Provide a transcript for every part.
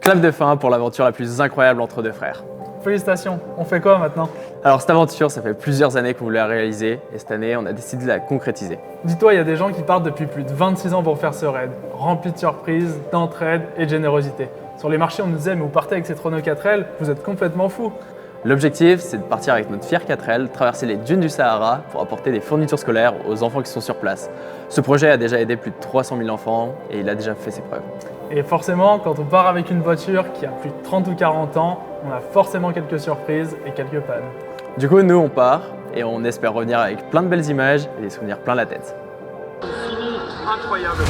Clap de fin pour l'aventure la plus incroyable entre deux frères. Félicitations, on fait quoi maintenant? Alors cette aventure, ça fait plusieurs années qu'on voulait la réaliser et cette année, on a décidé de la concrétiser. Dis-toi, il y a des gens qui partent depuis plus de 26 ans pour faire ce raid, rempli de surprises, d'entraide et de générosité. Sur les marchés, on nous disait, mais vous partez avec cette Renault 4L, vous êtes complètement fous. L'objectif, c'est de partir avec notre fière 4L, traverser les dunes du Sahara pour apporter des fournitures scolaires aux enfants qui sont sur place. Ce projet a déjà aidé plus de 300 000 enfants et il a déjà fait ses preuves. Et forcément, quand on part avec une voiture qui a plus de 30 ou 40 ans, on a forcément quelques surprises et quelques pannes. Du coup, nous, on part et on espère revenir avec plein de belles images et des souvenirs plein la tête. Incroyablement.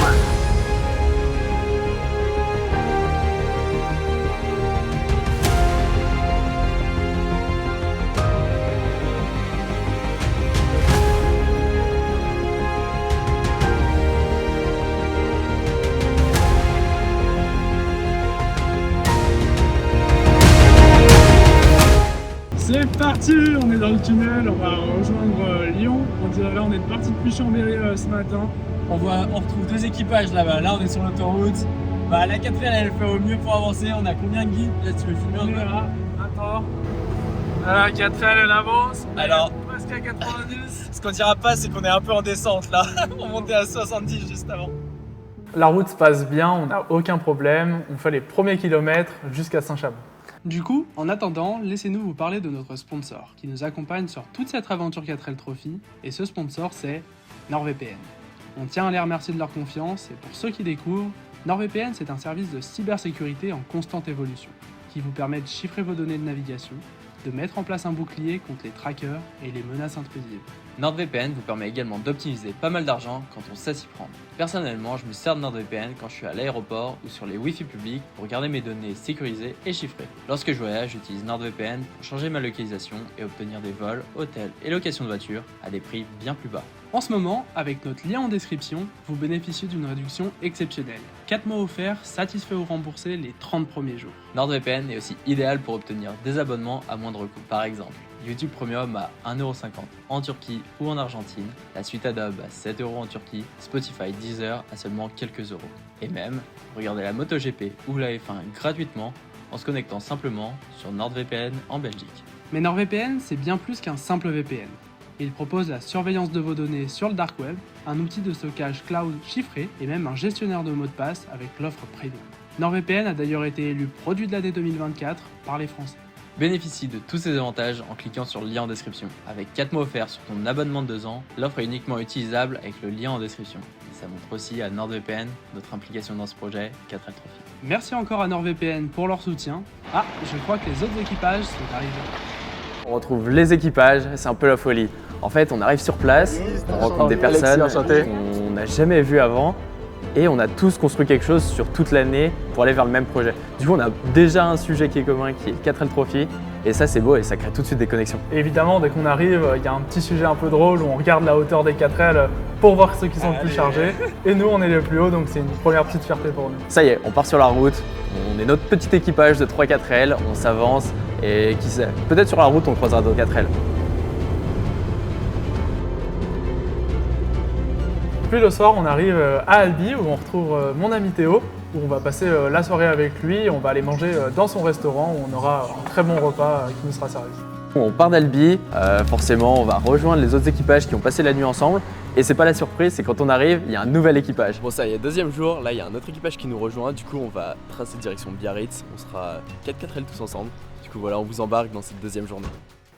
C'est parti, on est dans le tunnel, on va rejoindre Lyon. On dirait là, on est parti depuis Chambéry ce matin. On retrouve deux équipages là-bas. Là, on est sur l'autoroute. La 4L, elle fait au mieux pour avancer. On a combien de guides? Là, tu veux filmer On est là, attends. La 4L, elle avance. Alors, Presque à 90. ce qu'on dira pas, c'est qu'on est un peu en descente là. On montait à 70 juste avant. La route se passe bien, on n'a aucun problème. On fait les premiers kilomètres jusqu'à Saint-Chamond. Du coup, en attendant, laissez-nous vous parler de notre sponsor qui nous accompagne sur toute cette aventure 4L Trophy, et ce sponsor c'est NordVPN. On tient à les remercier de leur confiance et pour ceux qui découvrent, NordVPN c'est un service de cybersécurité en constante évolution qui vous permet de chiffrer vos données de navigation, de mettre en place un bouclier contre les trackers et les menaces intrusives. NordVPN vous permet également d'optimiser pas mal d'argent quand on sait s'y prendre. Personnellement, je me sers de NordVPN quand je suis à l'aéroport ou sur les Wi-Fi publics pour garder mes données sécurisées et chiffrées. Lorsque je voyage, j'utilise NordVPN pour changer ma localisation et obtenir des vols, hôtels et locations de voitures à des prix bien plus bas. En ce moment, avec notre lien en description, vous bénéficiez d'une réduction exceptionnelle. 4 mois offerts, satisfaits ou remboursés les 30 premiers jours. NordVPN est aussi idéal pour obtenir des abonnements à moindre coût. Par exemple, YouTube Premium à 1,50€ en Turquie ou en Argentine, la suite Adobe à 7€ en Turquie, Spotify Deezer à seulement quelques euros. Et même, regardez la MotoGP ou la F1 gratuitement en se connectant simplement sur NordVPN en Belgique. Mais NordVPN, c'est bien plus qu'un simple VPN. Il propose la surveillance de vos données sur le dark web, un outil de stockage cloud chiffré et même un gestionnaire de mots de passe avec l'offre Premium. NordVPN a d'ailleurs été élu produit de l'année 2024 par les Français. Bénéficie de tous ces avantages en cliquant sur le lien en description. Avec 4 mois offerts sur ton abonnement de 2 ans, l'offre est uniquement utilisable avec le lien en description. Et ça montre aussi à NordVPN notre implication dans ce projet 4L Trophy. Merci encore à NordVPN pour leur soutien. Ah, je crois que les autres équipages sont arrivés. On retrouve les équipages, c'est un peu la folie. En fait, on arrive sur place, on rencontre des personnes qu'on n'a jamais vues avant et on a tous construit quelque chose sur toute l'année pour aller vers le même projet. Du coup, on a déjà un sujet qui est commun, qui est le 4L Trophy, et ça c'est beau et ça crée tout de suite des connexions. Et évidemment, dès qu'on arrive, il y a un petit sujet un peu drôle où on regarde la hauteur des 4L pour voir ceux qui sont le plus chargés. Et nous, on est les plus hauts, donc c'est une première petite fierté pour nous. Ça y est, on part sur la route, on est notre petit équipage de 3 4L, on s'avance et qui sait, peut-être sur la route on croisera d'autres 4L. Puis le soir, on arrive à Albi où on retrouve mon ami Théo, où on va passer la soirée avec lui. On va aller manger dans son restaurant où on aura un très bon repas qui nous sera servi. On part d'Albi, forcément on va rejoindre les autres équipages qui ont passé la nuit ensemble. Et c'est pas la surprise, c'est quand on arrive, il y a un nouvel équipage. Bon ça y est, deuxième jour, là il y a un autre équipage qui nous rejoint. Du coup on va tracer direction Biarritz, on sera 4 4L tous ensemble. Du coup voilà, on vous embarque dans cette deuxième journée.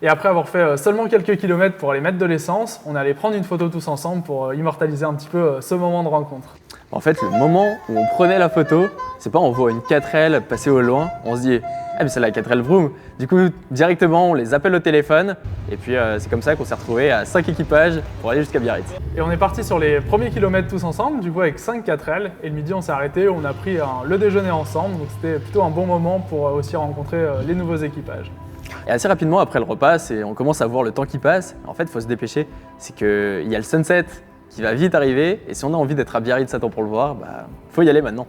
Et après avoir fait seulement quelques kilomètres pour aller mettre de l'essence, on allait prendre une photo tous ensemble pour immortaliser un petit peu ce moment de rencontre. En fait, le moment où on prenait la photo, c'est pas on voit une 4L passer au loin, on se dit ah mais c'est la 4L Vroom. Du coup, directement, on les appelle au téléphone et puis c'est comme ça qu'on s'est retrouvés à 5 équipages pour aller jusqu'à Biarritz. Et on est parti sur les premiers kilomètres tous ensemble, du coup avec 5 4L. Et le midi, on s'est arrêté, on a pris le déjeuner ensemble, donc c'était plutôt un bon moment pour aussi rencontrer les nouveaux équipages. Et assez rapidement, après le repas, on commence à voir le temps qui passe. En fait, il faut se dépêcher. C'est qu'il y a le sunset qui va vite arriver et si on a envie d'être à Biarritz à temps pour le voir, faut y aller maintenant.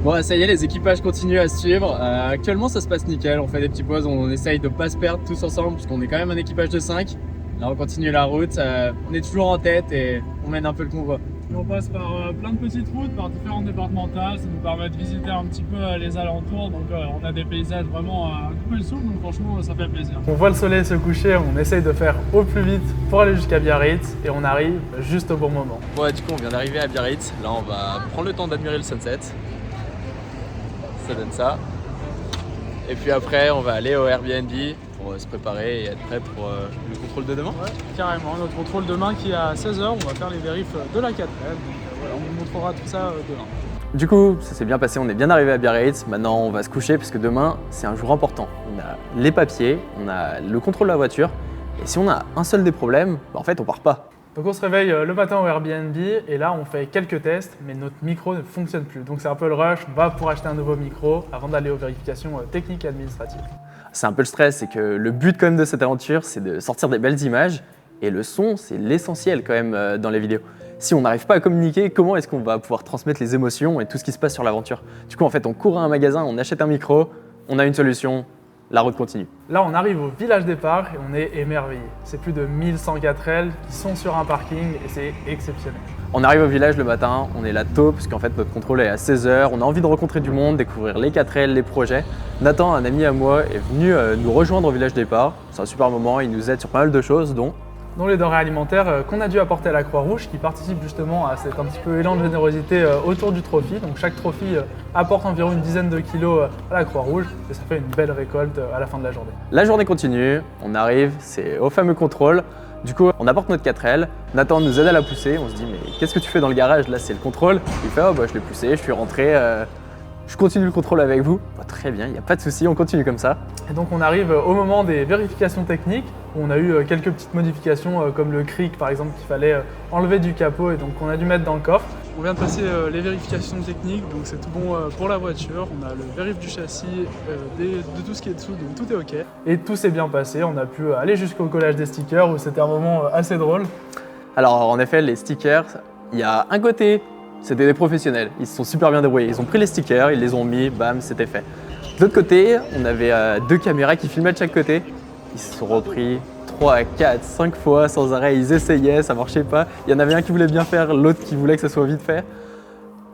Bon, ça y est, les équipages continuent à se suivre. Actuellement, ça se passe nickel. On fait des petites pauses, on essaye de ne pas se perdre tous ensemble, puisqu'on est quand même un équipage de 5. Là, on continue la route. On est toujours en tête et on mène un peu le convoi. Et on passe par plein de petites routes, par différentes départementales, ça nous permet de visiter un petit peu les alentours, donc on a des paysages vraiment à couper le souffle, donc franchement ça fait plaisir. On voit le soleil se coucher, on essaye de faire au plus vite pour aller jusqu'à Biarritz et on arrive juste au bon moment. Ouais, du coup on vient d'arriver à Biarritz, là on va prendre le temps d'admirer le sunset. Ça donne ça. Et puis après on va aller au Airbnb pour se préparer et être prêt pour le contrôle de demain. Ouais, carrément, notre contrôle demain qui est à 16h, on va faire les vérifs de la 4L, donc voilà, on vous montrera tout ça demain. Du coup, ça s'est bien passé, on est bien arrivé à Biarritz. Maintenant, on va se coucher parce que demain, c'est un jour important. On a les papiers, on a le contrôle de la voiture. Et si on a un seul des problèmes, en fait, on part pas. Donc on se réveille le matin au Airbnb et là on fait quelques tests, mais notre micro ne fonctionne plus. Donc c'est un peu le rush, on va pour acheter un nouveau micro avant d'aller aux vérifications techniques et administratives. C'est un peu le stress, c'est que le but quand même de cette aventure, c'est de sortir des belles images. Et le son, c'est l'essentiel quand même dans les vidéos. Si on n'arrive pas à communiquer, comment est-ce qu'on va pouvoir transmettre les émotions et tout ce qui se passe sur l'aventure? Du coup, en fait, on court à un magasin, on achète un micro, on a une solution, la route continue. Là, on arrive au village départ et on est émerveillé. C'est plus de 1100 4L qui sont sur un parking et c'est exceptionnel. On arrive au village le matin, on est là tôt parce qu'en fait notre contrôle est à 16h, on a envie de rencontrer du monde, découvrir les 4L, les projets. Nathan, un ami à moi, est venu nous rejoindre au village départ. C'est un super moment, il nous aide sur pas mal de choses dont les denrées alimentaires qu'on a dû apporter à la Croix-Rouge qui participe justement à cet un petit peu élan de générosité autour du trophy. Donc chaque trophy apporte environ une dizaine de kilos à la Croix-Rouge et ça fait une belle récolte à la fin de la journée. La journée continue, on arrive, c'est au fameux contrôle. Du coup, on apporte notre 4L, Nathan nous aide à la pousser, on se dit mais qu'est-ce que tu fais dans le garage? Là c'est le contrôle. Il fait oh bah je l'ai poussé, je suis rentré, je continue le contrôle avec vous. Bah, très bien, il n'y a pas de souci, on continue comme ça. Et donc on arrive au moment des vérifications techniques où on a eu quelques petites modifications comme le cric par exemple qu'il fallait enlever du capot et donc on a dû mettre dans le coffre. On vient de passer les vérifications techniques, donc c'est tout bon pour la voiture. On a le vérif du châssis, de tout ce qui est dessous, donc tout est ok. Et tout s'est bien passé, on a pu aller jusqu'au collage des stickers où c'était un moment assez drôle. Alors en effet, les stickers, il y a un côté, c'était des professionnels, ils se sont super bien débrouillés. Ils ont pris les stickers, ils les ont mis, bam, c'était fait. De l'autre côté, on avait deux caméras qui filmaient de chaque côté. Ils se sont repris 3, 4, 5 fois sans arrêt, ils essayaient, ça marchait pas. Il y en avait un qui voulait bien faire, l'autre qui voulait que ça soit vite fait.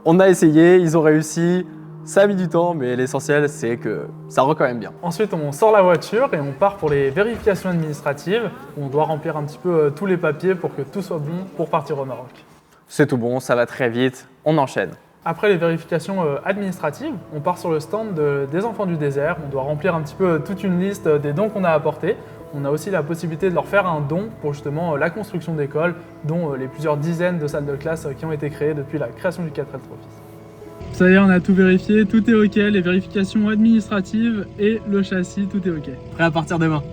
On a essayé, ils ont réussi, ça a mis du temps, mais l'essentiel c'est que ça rend quand même bien. Ensuite, on sort la voiture et on part pour les vérifications administratives. On doit remplir un petit peu tous les papiers pour que tout soit bon pour partir au Maroc. C'est tout bon, ça va très vite, on enchaîne. Après les vérifications administratives, on part sur le stand des enfants du désert. On doit remplir un petit peu toute une liste des dons qu'on a apportés. On a aussi la possibilité de leur faire un don pour justement la construction d'écoles, dont les plusieurs dizaines de salles de classe qui ont été créées depuis la création du 4L Trophy. Ça y est, on a tout vérifié, tout est ok, les vérifications administratives et le châssis, tout est ok. Prêt à partir demain.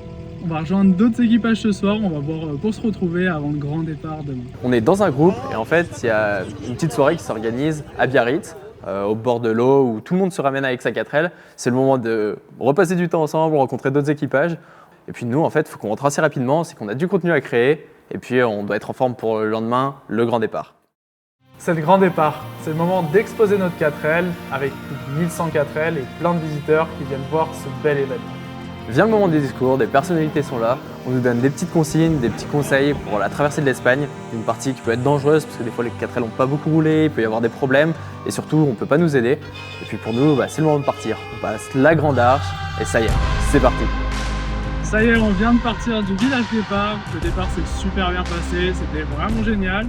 On va rejoindre d'autres équipages ce soir, on va voir pour se retrouver avant le grand départ demain. On est dans un groupe et en fait, il y a une petite soirée qui s'organise à Biarritz, au bord de l'eau, où tout le monde se ramène avec sa 4L. C'est le moment de repasser du temps ensemble, rencontrer d'autres équipages. Et puis nous, en fait, il faut qu'on rentre assez rapidement, c'est qu'on a du contenu à créer et puis on doit être en forme pour le lendemain, le grand départ. C'est le grand départ, c'est le moment d'exposer notre 4L avec plus de 1100 4L et plein de visiteurs qui viennent voir ce bel événement. Vient le moment des discours, des personnalités sont là, on nous donne des petites consignes, des petits conseils pour la traversée de l'Espagne, une partie qui peut être dangereuse parce que des fois les 4L n'ont pas beaucoup roulé, il peut y avoir des problèmes et surtout on ne peut pas nous aider. Et puis pour nous, c'est le moment de partir, on passe la grande arche et ça y est, c'est parti. Ça y est, on vient de partir du village départ, le départ s'est super bien passé, c'était vraiment génial.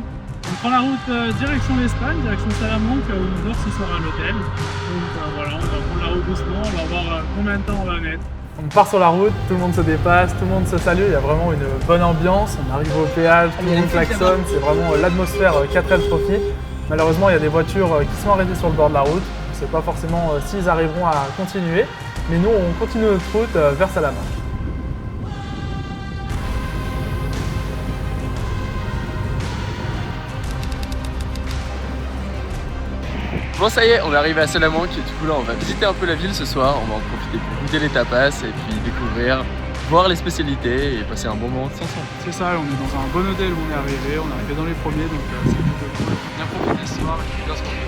On prend la route direction l'Espagne, direction Salamanque, où on dort ce soir à l'hôtel. Donc voilà, on va prendre la route doucement, on va voir combien de temps on va mettre. On part sur la route, tout le monde se dépasse, tout le monde se salue, il y a vraiment une bonne ambiance. On arrive au péage, tout le monde klaxonne, c'est vraiment l'atmosphère 4L Trophy. Malheureusement, il y a des voitures qui sont arrêtées sur le bord de la route. On ne sait pas forcément s'ils arriveront à continuer, mais nous, on continue notre route vers Salamanque. Bon ça y est, on est arrivé à Salamanque et du coup là on va visiter un peu la ville ce soir, on va en profiter pour goûter les tapas et puis découvrir, voir les spécialités et passer un bon moment ensemble. C'est ça, on est dans un bon hôtel où on est arrivé dans les premiers donc c'est plutôt cool. Bien profiter ce soir et bien se reposer.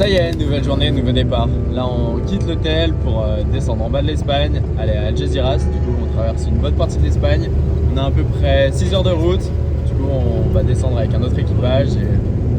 Ça y est, nouvelle journée, nouveau départ. Là on quitte l'hôtel pour descendre en bas de l'Espagne, aller à Algeciras. Du coup on traverse une bonne partie de l'Espagne. On a à peu près 6 heures de route. Du coup on va descendre avec un autre équipage et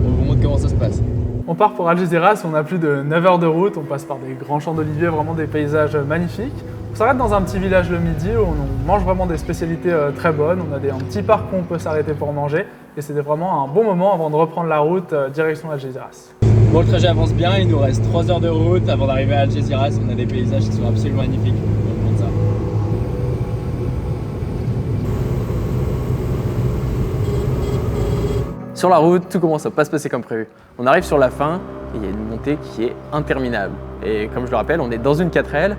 on vous montre comment ça se passe. On part pour Algeciras, on a plus de 9 heures de route, on passe par des grands champs d'oliviers, vraiment des paysages magnifiques. On s'arrête dans un petit village le midi où on mange vraiment des spécialités très bonnes. On a un petit parc où on peut s'arrêter pour manger et c'était vraiment un bon moment avant de reprendre la route direction Algeciras. Bon, le trajet avance bien, il nous reste 3 heures de route avant d'arriver à Algeciras. On a des paysages qui sont absolument magnifiques. On vous montre ça. Sur la route, tout commence à pas se passer comme prévu. On arrive sur la fin et il y a une montée qui est interminable. Et comme je le rappelle, on est dans une 4L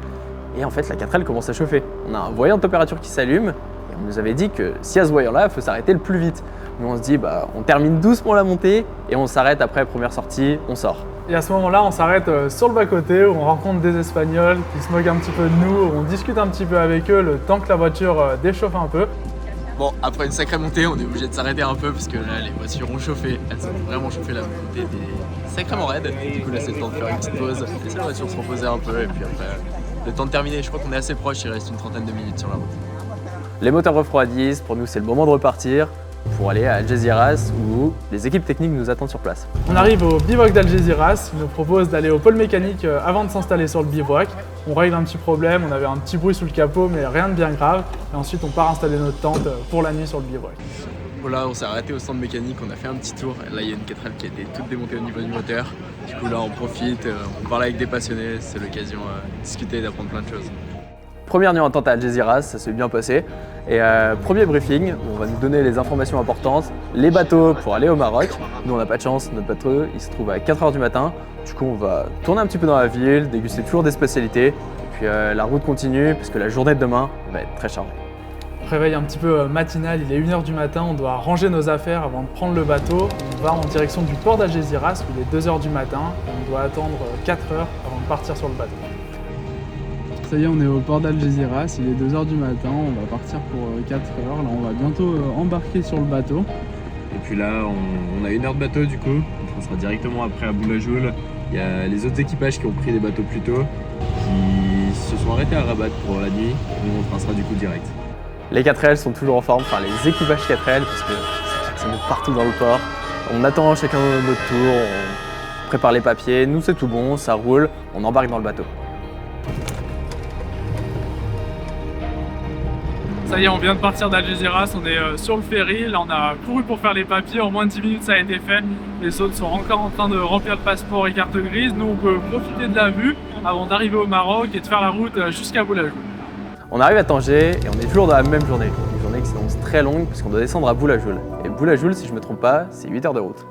et en fait la 4L commence à chauffer. On a un voyant de température qui s'allume et on nous avait dit que si à ce voyant-là, il faut s'arrêter le plus vite. Nous on se dit on termine doucement la montée et on s'arrête après première sortie, on sort. Et à ce moment-là, on s'arrête sur le bas-côté où on rencontre des Espagnols qui se moquent un petit peu de nous, où on discute un petit peu avec eux le temps que la voiture déchauffe un peu. Bon, après une sacrée montée, on est obligé de s'arrêter un peu parce que là, les voitures ont chauffé. Elles ont vraiment chauffé, la montée était sacrément raide. Du coup, là, c'est le temps de faire une petite pause, laisser la voiture se reposer un peu et puis après, le temps de terminer. Je crois qu'on est assez proche, il reste une trentaine de minutes sur la route. Les moteurs refroidissent, pour nous c'est le moment de repartir pour aller à Algeciras où les équipes techniques nous attendent sur place. On arrive au bivouac d'Algeciras, ils nous proposent d'aller au pôle mécanique avant de s'installer sur le bivouac. On règle un petit problème, on avait un petit bruit sous le capot mais rien de bien grave. Et ensuite on part installer notre tente pour la nuit sur le bivouac. Voilà, on s'est arrêté au stand mécanique, on a fait un petit tour. Là il y a une 4L qui a été toute démontée au niveau du moteur. Du coup là on profite, on parle avec des passionnés, c'est l'occasion de discuter et d'apprendre plein de choses. Première nuit en tente à Algeciras, ça s'est bien passé. Et premier briefing, on va nous donner les informations importantes, les bateaux pour aller au Maroc. Nous on n'a pas de chance, notre bateau il se trouve à 4 h du matin. Du coup on va tourner un petit peu dans la ville, déguster toujours des spécialités. Et puis la route continue parce que la journée de demain va être très chargée. Réveil un petit peu matinal, il est 1 h du matin, on doit ranger nos affaires avant de prendre le bateau. On va en direction du port d'Algeciras où il est 2 h du matin et on doit attendre 4 heures avant de partir sur le bateau. Ça y est, on est au port d'Algeciras, il est 2 h du matin, on va partir pour 4 heures. Là, on va bientôt embarquer sur le bateau. Et puis là, on a 1 heure de bateau du coup, on sera directement après à Boulajoul. Il y a les autres équipages qui ont pris des bateaux plus tôt, qui se sont arrêtés à Rabat pour la nuit. Nous, on passera du coup direct. Les 4L sont toujours en forme, enfin les équipages 4L parce que ça monte partout dans le port. On attend chacun notre tour, on prépare les papiers, nous c'est tout bon, ça roule, on embarque dans le bateau. Ça y est, on vient de partir d'Algeciras, on est sur le ferry. Là, on a couru pour faire les papiers. En moins de 10 minutes, ça a été fait. Les autres sont encore en train de remplir le passeport et carte grise. Nous, on peut profiter de la vue avant d'arriver au Maroc et de faire la route jusqu'à Boulajoul. On arrive à Tanger et on est toujours dans la même journée. Une journée qui s'annonce très longue puisqu'on doit descendre à Boulajoul. Et Boulajoul, si je ne me trompe pas, c'est 8 heures de route.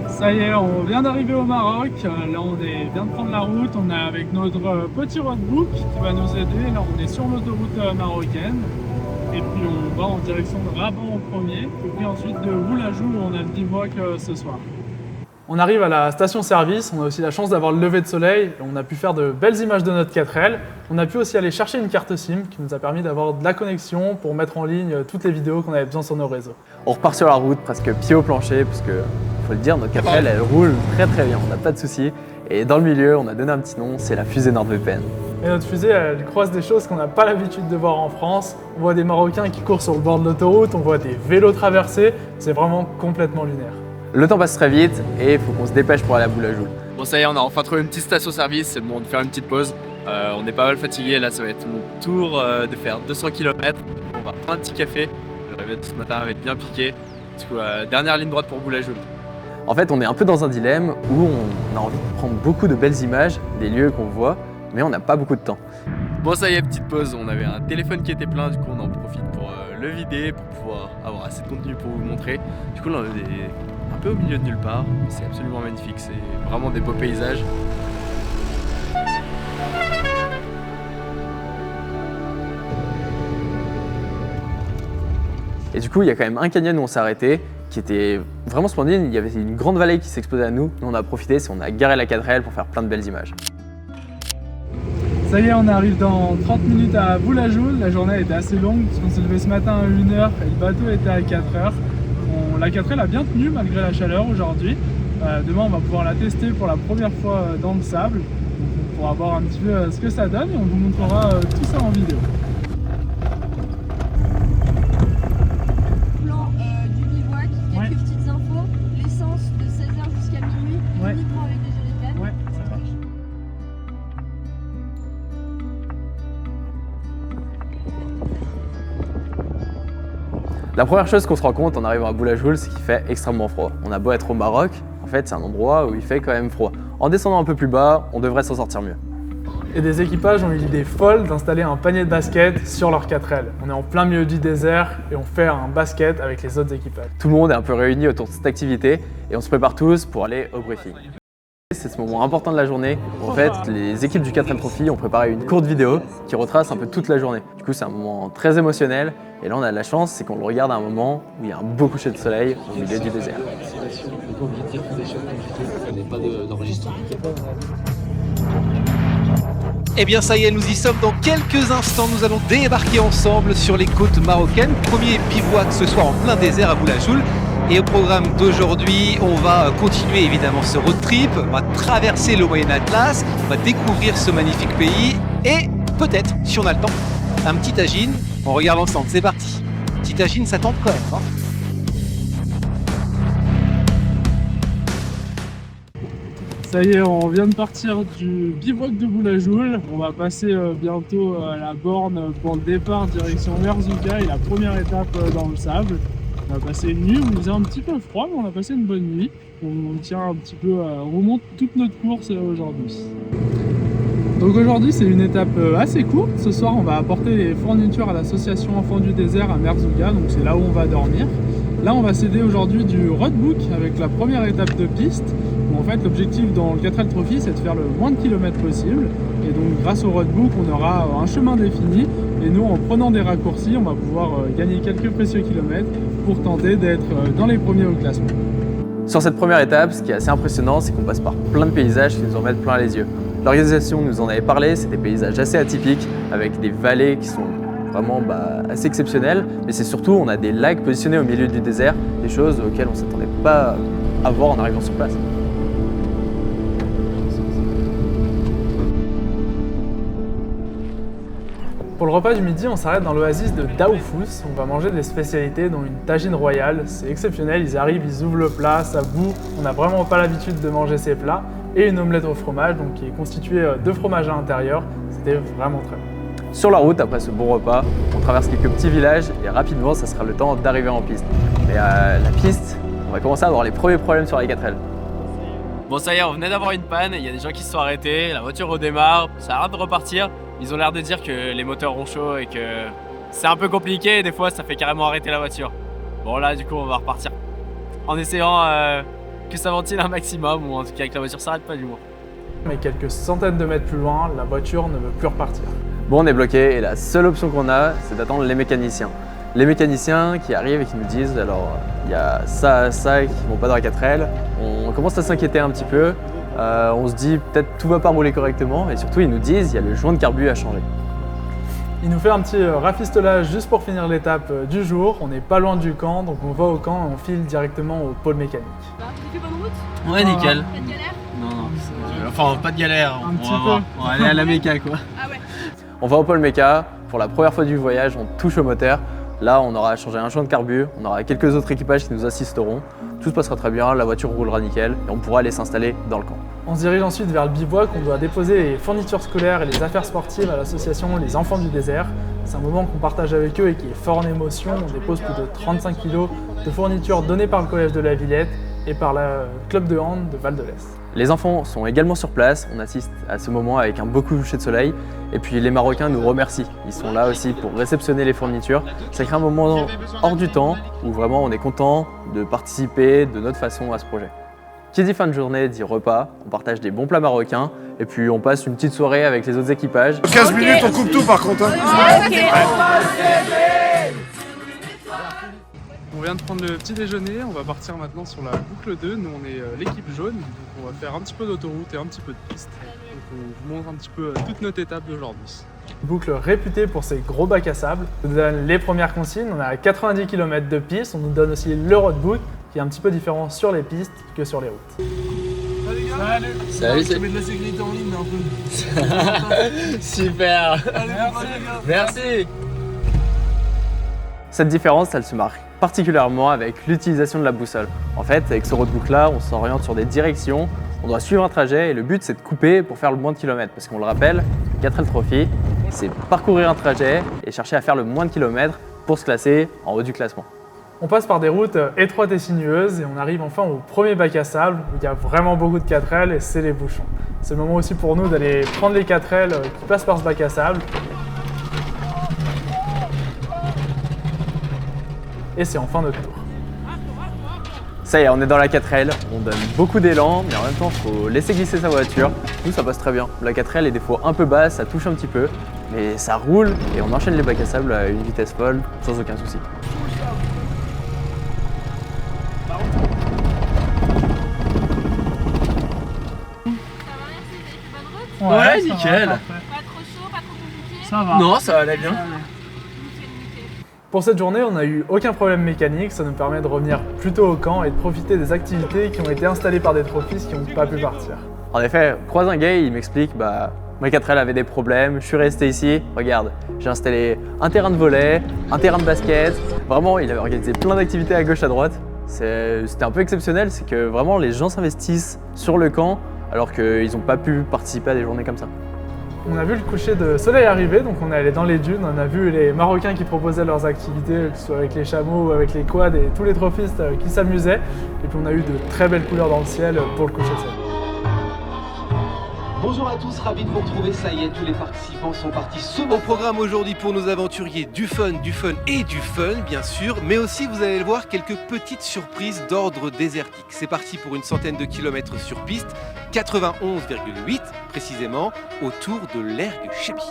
Ça y est, on vient d'arriver au Maroc. Là, on vient de prendre la route. On est avec notre petit roadbook qui va nous aider. Là, on est sur l'autoroute marocaine. Et puis on va en direction de Rabat en premier, et puis ensuite de Boulajoul où on a le bivouac ce soir. On arrive à la station-service, on a aussi la chance d'avoir le lever de soleil, on a pu faire de belles images de notre 4L. On a pu aussi aller chercher une carte SIM qui nous a permis d'avoir de la connexion pour mettre en ligne toutes les vidéos qu'on avait besoin sur nos réseaux. On repart sur la route, presque pied au plancher, puisque, faut le dire, notre 4L elle roule très bien, on n'a pas de soucis. Et dans le milieu, on a donné un petit nom, c'est la fusée NordVPN. Et notre fusée, elle croise des choses qu'on n'a pas l'habitude de voir en France. On voit des Marocains qui courent sur le bord de l'autoroute, on voit des vélos traversés, c'est vraiment complètement lunaire. Le temps passe très vite et il faut qu'on se dépêche pour aller à Boulajoul. Bon ça y est, on a enfin trouvé une petite station-service, c'est le moment de faire une petite pause. On est pas mal fatigué, là ça va être mon tour de faire 200 km. On va prendre un petit café, le réveil de ce matin va être bien piqué. Du coup, dernière ligne droite pour Boulajoul. En fait, on est un peu dans un dilemme où on a envie de prendre beaucoup de belles images des lieux qu'on voit, mais on n'a pas beaucoup de temps. Bon ça y est, petite pause, on avait un téléphone qui était plein, du coup on en profite pour le vider, pour pouvoir avoir assez de contenu pour vous montrer. Du coup là on est un peu au milieu de nulle part, mais c'est absolument magnifique, c'est vraiment des beaux paysages. Et du coup, il y a quand même un canyon où on s'est arrêté, qui était vraiment splendide. Il y avait une grande vallée qui s'exposait à nous. Nous, on a profité, on a garé la 4L pour faire plein de belles images. Ça y est, on arrive dans 30 minutes à Boulajoul. La journée était assez longue puisqu'on s'est levé ce matin à 1 h et le bateau était à 4 h. La 4L a bien tenu malgré la chaleur aujourd'hui. Demain, on va pouvoir la tester pour la première fois dans le sable. Donc, on pourra voir un petit peu ce que ça donne et on vous montrera tout ça en vidéo. Plan du bivouac, quelques petites infos, l'essence de 16h jusqu'à minuit, uniquement avec des jerrycans. Ouais, ça marche. La première chose qu'on se rend compte en arrivant à Boulajoul, c'est qu'il fait extrêmement froid. On a beau être au Maroc, en fait c'est un endroit où il fait quand même froid. En descendant un peu plus bas, on devrait s'en sortir mieux. Et des équipages ont eu l'idée folle d'installer un panier de basket sur leur 4L. On est en plein milieu du désert et on fait un basket avec les autres équipages. Tout le monde est un peu réuni autour de cette activité et on se prépare tous pour aller au briefing. C'est ce moment important de la journée où en fait les équipes du 4L Trophy ont préparé une courte vidéo qui retrace un peu toute la journée. Du coup c'est un moment très émotionnel et là on a de la chance, c'est qu'on le regarde à un moment où il y a un beau coucher de soleil au milieu du désert. Eh bien ça y est, nous y sommes dans quelques instants, nous allons débarquer ensemble sur les côtes marocaines. Premier bivouac ce soir en plein désert à Boulajoul. Et au programme d'aujourd'hui, on va continuer évidemment ce road trip, on va traverser le Moyen Atlas, on va découvrir ce magnifique pays et peut-être, si on a le temps, un petit tagine. On regarde ensemble, c'est parti. Petit tagine, ça tente quand même, hein. Ça y est, on vient de partir du bivouac de Boulajoul. On va passer bientôt à la borne pour le départ direction Merzouga et la première étape dans le sable. On a passé une nuit où il faisait un petit peu froid, mais on a passé une bonne nuit. On tient un petit peu, on remonte toute notre course aujourd'hui. Donc aujourd'hui c'est une étape assez courte. Ce soir on va apporter les fournitures à l'association Enfants du désert à Merzouga, donc c'est là où on va dormir. Là on va s'aider aujourd'hui du roadbook avec la première étape de piste. Où en fait l'objectif dans le 4L Trophy c'est de faire le moins de kilomètres possible. Et donc grâce au roadbook on aura un chemin défini. Et nous en prenant des raccourcis on va pouvoir gagner quelques précieux kilomètres pour tenter d'être dans les premiers au classement. Sur cette première étape, ce qui est assez impressionnant, c'est qu'on passe par plein de paysages qui nous en mettent plein les yeux. L'organisation nous en avait parlé, c'est des paysages assez atypiques, avec des vallées qui sont vraiment assez exceptionnelles, mais c'est surtout, on a des lacs positionnés au milieu du désert, des choses auxquelles on ne s'attendait pas à voir en arrivant sur place. Pour le repas du midi, on s'arrête dans l'oasis de Daoufous. On va manger des spécialités dont une tagine royale. C'est exceptionnel, ils arrivent, ils ouvrent le plat, ça bout. On n'a vraiment pas l'habitude de manger ces plats. Et une omelette au fromage, donc qui est constituée de fromage à l'intérieur. C'était vraiment très bon. Sur la route, après ce bon repas, on traverse quelques petits villages et rapidement, ça sera le temps d'arriver en piste. Mais la piste, on va commencer à avoir les premiers problèmes sur la 4L. Bon ça y est, on venait d'avoir une panne, il y a des gens qui se sont arrêtés, la voiture redémarre, ça arrête de repartir. Ils ont l'air de dire que les moteurs ont chaud et que c'est un peu compliqué et des fois ça fait carrément arrêter la voiture. Bon là du coup on va repartir en essayant que ça ventile un maximum ou en tout cas que la voiture s'arrête pas du moins. Mais quelques centaines de mètres plus loin, la voiture ne veut plus repartir. Bon, on est bloqué et la seule option qu'on a, c'est d'attendre les mécaniciens. Les mécaniciens qui arrivent et qui nous disent alors il y a ça qui vont pas dans la 4L. On commence à s'inquiéter un petit peu. On se dit peut-être tout va pas rouler correctement et surtout ils nous disent il y a le joint de carbu à changer. Il nous fait un petit rafistolage juste pour finir l'étape du jour. On n'est pas loin du camp, donc on va au camp et on file directement au pôle mécanique. Tu fais bonne route? Ouais nickel. Pas de galère? Non, enfin pas de galère, Un petit on va peu. voir. On va aller à la méca quoi. Ah ouais. On va au pôle méca, pour la première fois du voyage, on touche au moteur. Là, on aura changé un joint de carbu, on aura quelques autres équipages qui nous assisteront. Tout se passera très bien, la voiture roulera nickel et on pourra aller s'installer dans le camp. On se dirige ensuite vers le bivouac, on doit déposer les fournitures scolaires et les affaires sportives à l'association Les Enfants du désert. C'est un moment qu'on partage avec eux et qui est fort en émotion. On dépose plus de 35 kg de fournitures données par le collège de la Villette et par le club de hand de Val de l'Est. Les enfants sont également sur place, on assiste à ce moment avec un beau coucher de soleil et puis les Marocains nous remercient. Ils sont là aussi pour réceptionner les fournitures. Ça crée un moment hors du temps où vraiment on est content de participer de notre façon à ce projet. Qui dit fin de journée dit repas, on partage des bons plats marocains et puis on passe une petite soirée avec les autres équipages. 15 minutes, on coupe tout par contre. Hein. On vient de prendre le petit déjeuner, on va partir maintenant sur la boucle 2. Nous on est l'équipe jaune, donc on va faire un petit peu d'autoroute et un petit peu de piste. Donc on vous montre un petit peu toute notre étape d'aujourd'hui. Boucle réputée pour ses gros bacs à sable. On nous donne les premières consignes, on a 90 km de piste, on nous donne aussi le roadbook qui est un petit peu différent sur les pistes que sur les routes. Salut, Tu mets de la sécurité en ligne un peu. Super. Merci. Cette différence, elle se marque particulièrement avec l'utilisation de la boussole. En fait, avec ce roadbook là, on s'oriente sur des directions, on doit suivre un trajet et le but c'est de couper pour faire le moins de kilomètres. Parce qu'on le rappelle, le 4L Trophy, c'est parcourir un trajet et chercher à faire le moins de kilomètres pour se classer en haut du classement. On passe par des routes étroites et sinueuses et on arrive enfin au premier bac à sable où il y a vraiment beaucoup de 4L et c'est les bouchons. C'est le moment aussi pour nous d'aller prendre les 4L qui passent par ce bac à sable. Et c'est enfin notre tour. Ça y est, on est dans la 4L, on donne beaucoup d'élan, mais en même temps, il faut laisser glisser sa voiture. Nous, ça passe très bien. La 4L est des fois un peu basse, ça touche un petit peu, mais ça roule et on enchaîne les bacs à sable à une vitesse folle, sans aucun souci. Ouais, nickel. Pas trop chaud, pas trop compliqué. Ça va. Non, ça allait bien. Pour cette journée, on n'a eu aucun problème mécanique, ça nous permet de revenir plus tôt au camp et de profiter des activités qui ont été installées par des trophistes qui n'ont pas pu partir. En effet, croise un gars, il m'explique, ma 4L avait des problèmes, je suis resté ici, regarde, j'ai installé un terrain de volley, un terrain de basket, vraiment il avait organisé plein d'activités à gauche à droite. C'était un peu exceptionnel, c'est que vraiment les gens s'investissent sur le camp alors qu'ils n'ont pas pu participer à des journées comme ça. On a vu le coucher de soleil arriver, donc on est allé dans les dunes, on a vu les Marocains qui proposaient leurs activités, que ce soit avec les chameaux ou avec les quads et tous les trophistes qui s'amusaient. Et puis on a eu de très belles couleurs dans le ciel pour le coucher de soleil. Bonjour à tous, ravi de vous retrouver, ça y est, tous les participants sont partis. Au programme aujourd'hui pour nos aventuriers, du fun et du fun bien sûr, mais aussi vous allez le voir, quelques petites surprises d'ordre désertique. C'est parti pour une centaine de kilomètres sur piste, 91,8 précisément, autour de l'ergue Chéby.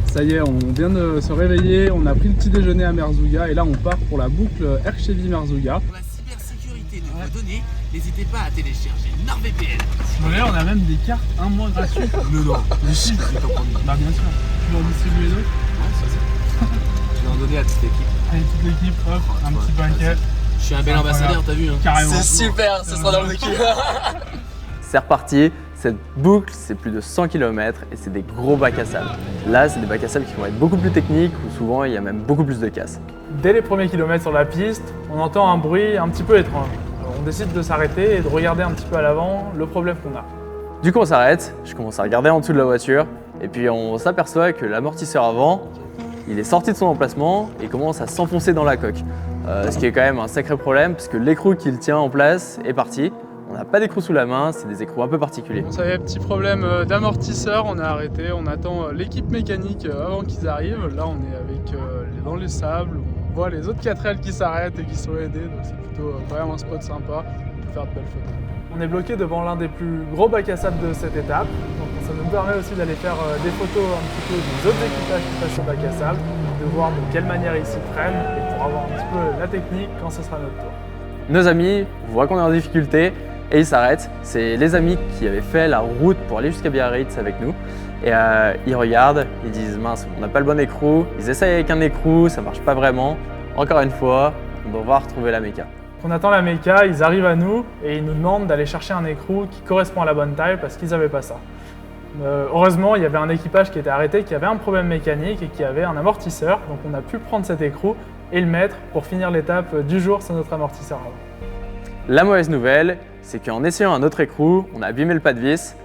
Ça y est, on vient de se réveiller, on a pris le petit déjeuner à Merzouga et là on part pour la boucle Erchevy-Merzouga. Pour la cybersécurité de vos données, n'hésitez pas à télécharger NordVPN. Là, on a même des cartes un mois gratuites. Non, les chiffres, je t'en prends. Bah bien sûr, tu vas en distribuer d'autres. Je vais en donner à toute l'équipe. Allez, toute l'équipe, hop, un petit paquet. Je suis un bel ambassadeur, t'as vu hein. Carrément. C'est super, ça sera dans l'équipe. C'est reparti, cette boucle c'est plus de 100 km et c'est des gros bacs à sable. Là c'est des bacs à sable qui vont être beaucoup plus techniques où souvent il y a même beaucoup plus de casse. Dès les premiers kilomètres sur la piste, on entend un bruit un petit peu étrange. Alors, on décide de s'arrêter et de regarder un petit peu à l'avant le problème qu'on a. Du coup on s'arrête, je commence à regarder en dessous de la voiture et puis on s'aperçoit que l'amortisseur avant, il est sorti de son emplacement et commence à s'enfoncer dans la coque. Ce qui est quand même un sacré problème puisque l'écrou qui le tient en place est parti. On n'a pas d'écrou sous la main, c'est des écrous un peu particuliers. On savait, petit problème d'amortisseur, on a arrêté, on attend l'équipe mécanique avant qu'ils arrivent. Là on est avec dans les sables, on voit les autres 4L qui s'arrêtent et qui sont aidés, donc c'est plutôt quand même un spot sympa, on peut faire de belles photos. On est bloqué devant l'un des plus gros bacs à sable de cette étape, donc ça nous permet aussi d'aller faire des photos un petit peu des autres équipages qui passent sur le bac à sable, de voir de quelle manière ils s'y prennent et pour avoir un petit peu la technique quand ce sera notre tour. Nos amis voient qu'on est en difficulté et ils s'arrêtent. C'est les amis qui avaient fait la route pour aller jusqu'à Biarritz avec nous. Et ils regardent, ils disent mince, on n'a pas le bon écrou. Ils essayent avec un écrou, ça marche pas vraiment. Encore une fois, on va retrouver la méca. On attend la méca, ils arrivent à nous et ils nous demandent d'aller chercher un écrou qui correspond à la bonne taille parce qu'ils n'avaient pas ça. Heureusement, il y avait un équipage qui était arrêté, qui avait un problème mécanique et qui avait un amortisseur. Donc on a pu prendre cet écrou et le mettre pour finir l'étape du jour sur notre amortisseur avant. La mauvaise nouvelle, c'est qu'en essayant un autre écrou, on a abîmé le pas de vis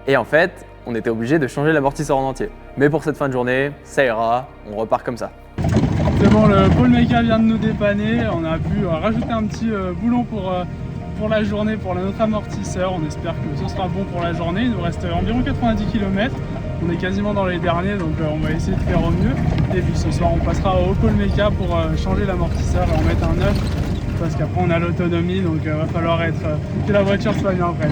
et en fait, on était obligé de changer l'amortisseur en entier. Mais pour cette fin de journée, ça ira, on repart comme ça. C'est bon, le pôle méca vient de nous dépanner, on a pu rajouter un petit boulon pour la journée pour notre amortisseur. On espère que ce sera bon pour la journée, il nous reste environ 90 km. On est quasiment dans les derniers, donc on va essayer de faire au mieux. Et puis ce soir, on passera au pôle méca pour changer l'amortisseur et en mettre un neuf. Parce qu'après on a l'autonomie, donc il va falloir que la voiture soit bien prête.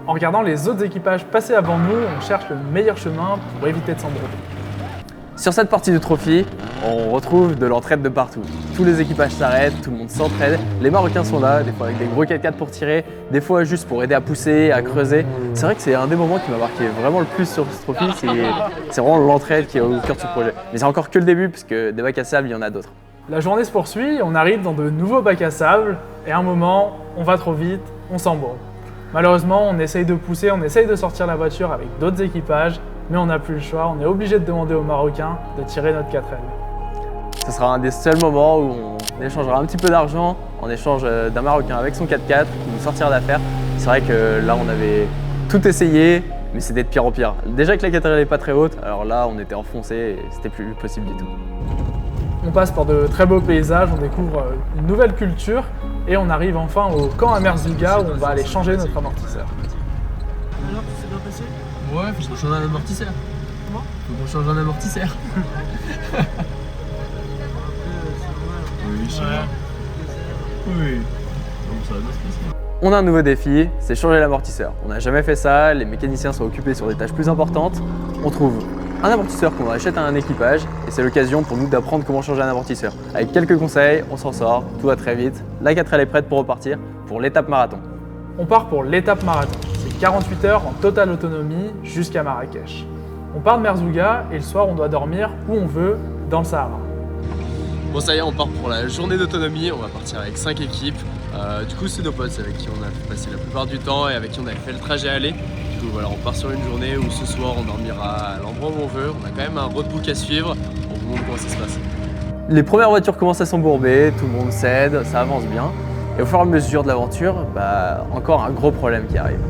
En regardant les autres équipages passer avant nous, on cherche le meilleur chemin pour éviter de s'embrouiller. Sur cette partie du trophy, on retrouve de l'entraide de partout. Tous les équipages s'arrêtent, tout le monde s'entraide. Les Marocains sont là, des fois avec des gros 4x4 pour tirer, des fois juste pour aider à pousser, à creuser. C'est vrai que c'est un des moments qui m'a marqué vraiment le plus sur ce trophy, c'est vraiment l'entraide qui est au cœur de ce projet. Mais c'est encore que le début, parce que des bacs à sable, il y en a d'autres. La journée se poursuit, on arrive dans de nouveaux bacs à sable, et à un moment, on va trop vite, on s'embourbe. Malheureusement, on essaye de pousser, on essaye de sortir la voiture avec d'autres équipages, mais on n'a plus le choix, on est obligé de demander aux Marocains de tirer notre 4L. Ce sera un des seuls moments où on échangera un petit peu d'argent en échange d'un Marocain avec son 4x4 qui nous sortira d'affaire. C'est vrai que là, on avait tout essayé, mais c'était de pire en pire. Déjà que la 4L n'est pas très haute, alors là, on était enfoncé et c'était plus possible du tout. On passe par de très beaux paysages, on découvre une nouvelle culture et on arrive enfin au camp à Merzouga où on va aller changer notre amortisseur. Alors, c'est bien passé? Ouais, faut qu'on change un amortisseur. Comment? Faut qu'on change un amortisseur. Oui, ça va. Oui. Donc ça va bien se passer. On a un nouveau défi, c'est changer l'amortisseur. On n'a jamais fait ça, les mécaniciens sont occupés sur des tâches plus importantes. On trouve un amortisseur qu'on achète à un équipage et c'est l'occasion pour nous d'apprendre comment changer un amortisseur. Avec quelques conseils, on s'en sort, tout va très vite. La 4L est prête pour repartir pour l'étape marathon. On part pour l'étape marathon. C'est 48 heures en totale autonomie jusqu'à Marrakech. On part de Merzouga et le soir on doit dormir où on veut dans le Sahara. Bon ça y est, on part pour la journée d'autonomie, on va partir avec 5 équipes. Du coup c'est nos potes avec qui on a passé la plupart du temps et avec qui on avait fait le trajet aller. Du coup voilà, on part sur une journée où ce soir on dormira à l'endroit où on veut. On a quand même un roadbook à suivre, on vous montre comment ça se passe. Les premières voitures commencent à s'embourber, tout le monde cède, ça avance bien. Et au fur et à mesure de l'aventure, encore un gros problème qui arrive.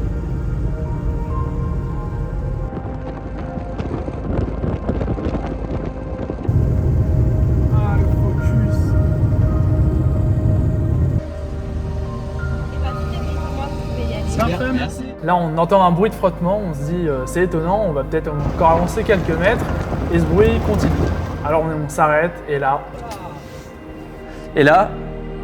Ah, le focus. Parfait, merci. Là, on entend un bruit de frottement, on se dit c'est étonnant, on va peut-être encore avancer quelques mètres et ce bruit continue. Alors on s'arrête et là...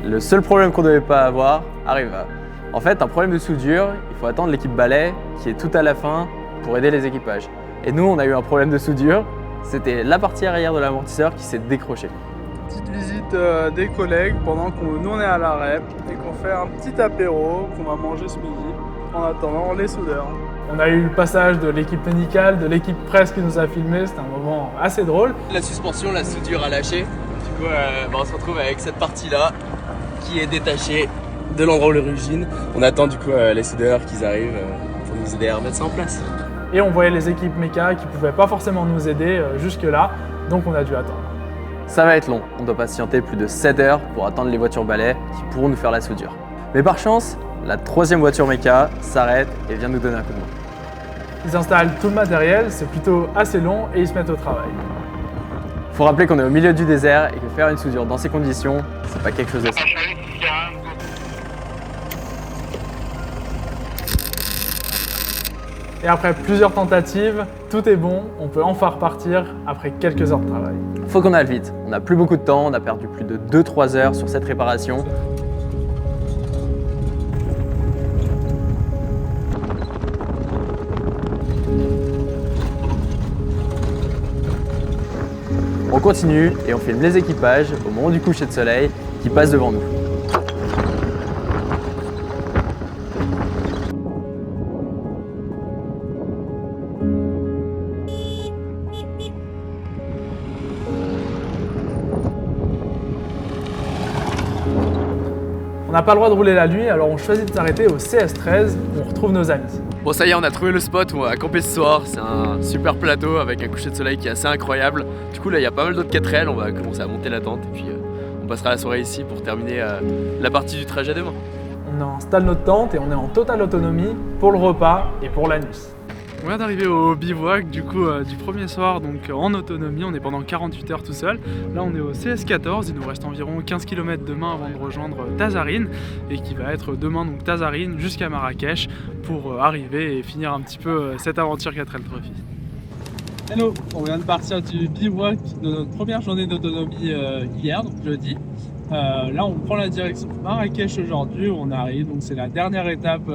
Le seul problème qu'on ne devait pas avoir arriva. En fait, un problème de soudure, il faut attendre l'équipe balai qui est tout à la fin pour aider les équipages. Et nous, on a eu un problème de soudure, c'était la partie arrière de l'amortisseur qui s'est décrochée. Petite visite des collègues pendant que nous on est à l'arrêt et qu'on fait un petit apéro qu'on va manger ce midi en attendant les soudeurs. On a eu le passage de l'équipe médicale, de l'équipe presse qui nous a filmé, c'était un moment assez drôle. La suspension, la soudure a lâché. Du coup, on se retrouve avec cette partie-là qui est détachée de l'endroit où l'origine. On attend du coup les soudeurs qui arrivent pour nous aider à remettre ça en place. Et on voyait les équipes méca qui ne pouvaient pas forcément nous aider jusque-là, donc on a dû attendre. Ça va être long, on doit patienter plus de 7 heures pour attendre les voitures balais qui pourront nous faire la soudure. Mais par chance, la troisième voiture méca s'arrête et vient nous donner un coup de main. Ils installent tout le matériel, c'est plutôt assez long et ils se mettent au travail. Faut rappeler qu'on est au milieu du désert et que faire une soudure dans ces conditions, c'est pas quelque chose de simple. Et après plusieurs tentatives, tout est bon, on peut enfin repartir après quelques heures de travail. Faut qu'on aille vite, on n'a plus beaucoup de temps, on a perdu plus de 2-3 heures sur cette réparation. On continue et on filme les équipages au moment du coucher de soleil qui passe devant nous. On n'a pas le droit de rouler la nuit, alors on choisit de s'arrêter au CS13 où on retrouve nos amis. Bon ça y est, on a trouvé le spot où on va camper ce soir. C'est un super plateau avec un coucher de soleil qui est assez incroyable. Du coup là il y a pas mal d'autres 4L, on va commencer à monter la tente et puis on passera la soirée ici pour terminer la partie du trajet demain. On installe notre tente et on est en totale autonomie pour le repas et pour la nuit. On vient d'arriver au bivouac du premier soir, donc en autonomie, on est pendant 48 heures tout seul. Là on est au CS14, il nous reste environ 15 km demain avant de rejoindre Tazarine et qui va être demain donc Tazarine jusqu'à Marrakech pour arriver et finir un petit peu cette aventure 4L Trophy. Hello, on vient de partir du bivouac de notre première journée d'autonomie hier, donc jeudi. Là on prend la direction de Marrakech aujourd'hui où on arrive, donc c'est la dernière étape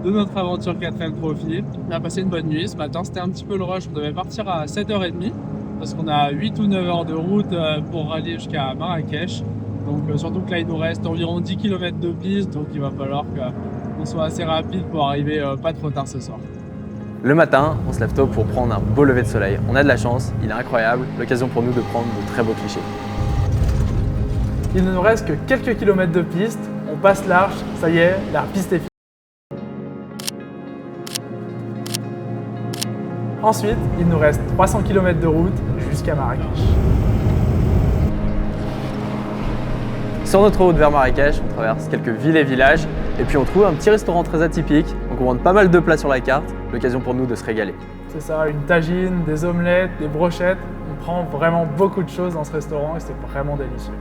de notre aventure 4L Trophy. On a passé une bonne nuit, ce matin c'était un petit peu le rush, on devait partir à 7h30. parce qu'on a 8 ou 9 heures de route pour rallier jusqu'à Marrakech. Donc surtout que là il nous reste environ 10 km de piste, donc il va falloir qu'on soit assez rapide pour arriver pas trop tard ce soir. Le matin, on se lève tôt pour prendre un beau lever de soleil. On a de la chance, il est incroyable, l'occasion pour nous de prendre de très beaux clichés. Il ne nous reste que quelques kilomètres de piste, on passe l'arche, ça y est, la piste est finie. Ensuite, il nous reste 300 km de route jusqu'à Marrakech. Sur notre route vers Marrakech, on traverse quelques villes et villages et puis on trouve un petit restaurant très atypique. On commande pas mal de plats sur la carte, l'occasion pour nous de se régaler. C'est ça, une tagine, des omelettes, des brochettes. On prend vraiment beaucoup de choses dans ce restaurant et c'est vraiment délicieux.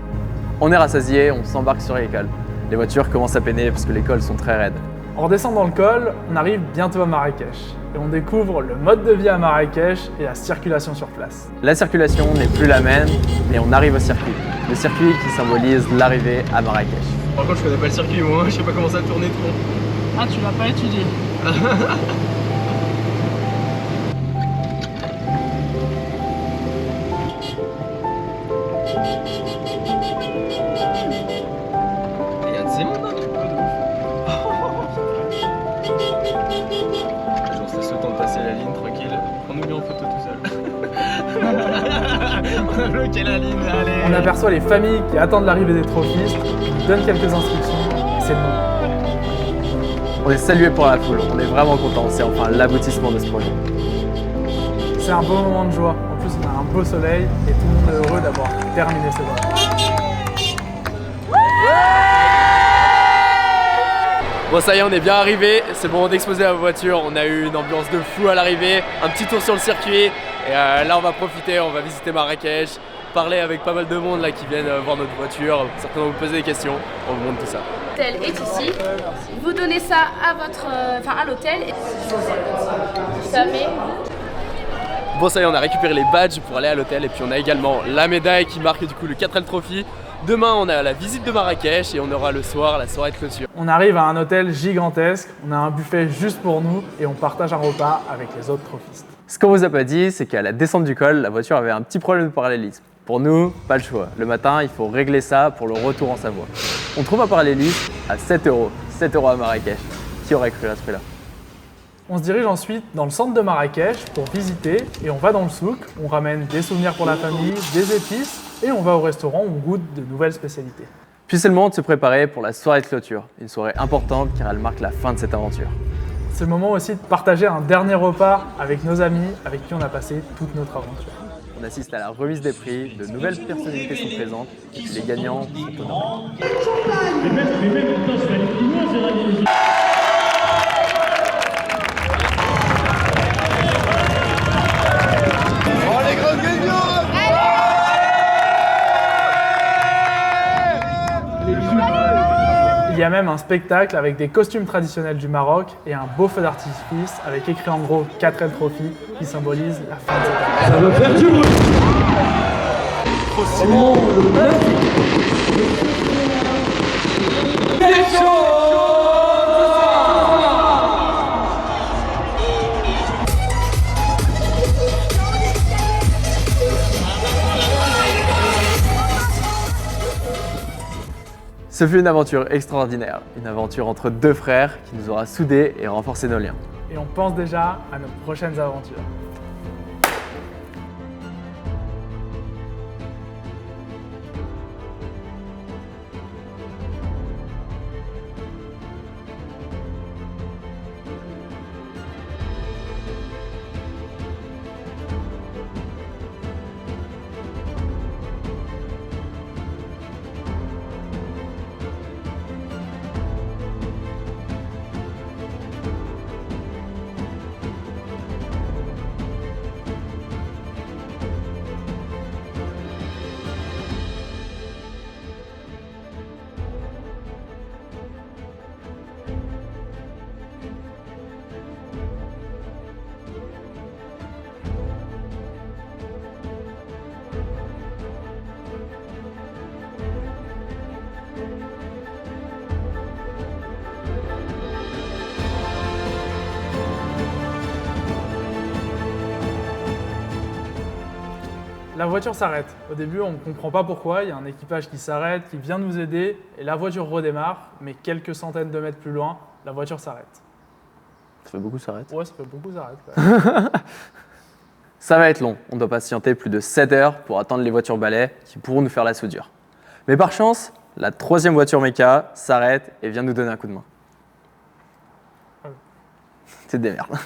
On est rassasié, on s'embarque sur l'école. Les voitures commencent à peiner parce que les cols sont très raides. En redescendant le col, on arrive bientôt à Marrakech et on découvre le mode de vie à Marrakech et la circulation sur place. La circulation n'est plus la même, mais on arrive au circuit. Le circuit qui symbolise l'arrivée à Marrakech. Par contre, je connais pas le circuit, moi, je sais pas comment ça tourner de fond. Ah, tu l'as pas étudié. Il y a de ces mondes, un truc de ouf. On se laisse le temps de passer la ligne, tranquille. Prends-nous bien en photo tout seul. On a bloqué la ligne, allez. On aperçoit les familles qui attendent l'arrivée des trophistes, qui donnent quelques instructions et c'est le moment. On est salué pour la foule, on est vraiment content, c'est enfin l'aboutissement de ce projet. C'est un beau moment de joie. En plus, on a un beau soleil et tout le monde est heureux d'avoir terminé ce voyage. Bon ça y est, on est bien arrivé, c'est le moment d'exposer la voiture, on a eu une ambiance de fou à l'arrivée, un petit tour sur le circuit, et là on va profiter, on va visiter Marrakech, parler avec pas mal de monde là qui viennent voir notre voiture, certainement vous poser des questions, on vous montre tout ça. L'hôtel est ici, vous donnez ça à à l'hôtel. Ça met. Bon ça y est, on a récupéré les badges pour aller à l'hôtel et puis on a également la médaille qui marque du coup le 4L Trophy. Demain on a la visite de Marrakech et on aura le soir la soirée de clôture. On arrive à un hôtel gigantesque, on a un buffet juste pour nous et on partage un repas avec les autres trophistes. Ce qu'on vous a pas dit, c'est qu'à la descente du col, la voiture avait un petit problème de parallélisme. Pour nous, pas le choix. Le matin, il faut régler ça pour le retour en Savoie. On trouve un parallélisme à 7 €. 7 € à Marrakech. Qui aurait cru à ce prix-là? On se dirige ensuite dans le centre de Marrakech pour visiter et on va dans le souk, on ramène des souvenirs pour la famille, des épices et on va au restaurant où on goûte de nouvelles spécialités. Puis c'est le moment de se préparer pour la soirée de clôture. Une soirée importante car elle marque la fin de cette aventure. C'est le moment aussi de partager un dernier repas avec nos amis avec qui on a passé toute notre aventure. On assiste à la remise des prix, de nouvelles personnalités sont présentes et puis les gagnants sont honorés. Il y a même un spectacle avec des costumes traditionnels du Maroc et un beau feu d'artifice avec écrit en gros 4L Trophy qui symbolise la fin de cette année. Ça va faire du bruit. C'est chaud. Ce fut une aventure extraordinaire, une aventure entre deux frères qui nous aura soudés et renforcé nos liens. Et on pense déjà à nos prochaines aventures. La voiture s'arrête. Au début, on ne comprend pas pourquoi. Il y a un équipage qui s'arrête, qui vient nous aider, et la voiture redémarre. Mais quelques centaines de mètres plus loin, la voiture s'arrête. Ça fait beaucoup, ça arrête. Ouais, ça fait beaucoup, ça arrête. Ça va être long. On doit patienter plus de 7 heures pour attendre les voitures balais qui pourront nous faire la soudure. Mais par chance, la 3e voiture méca s'arrête et vient nous donner un coup de main. C'est des merdes.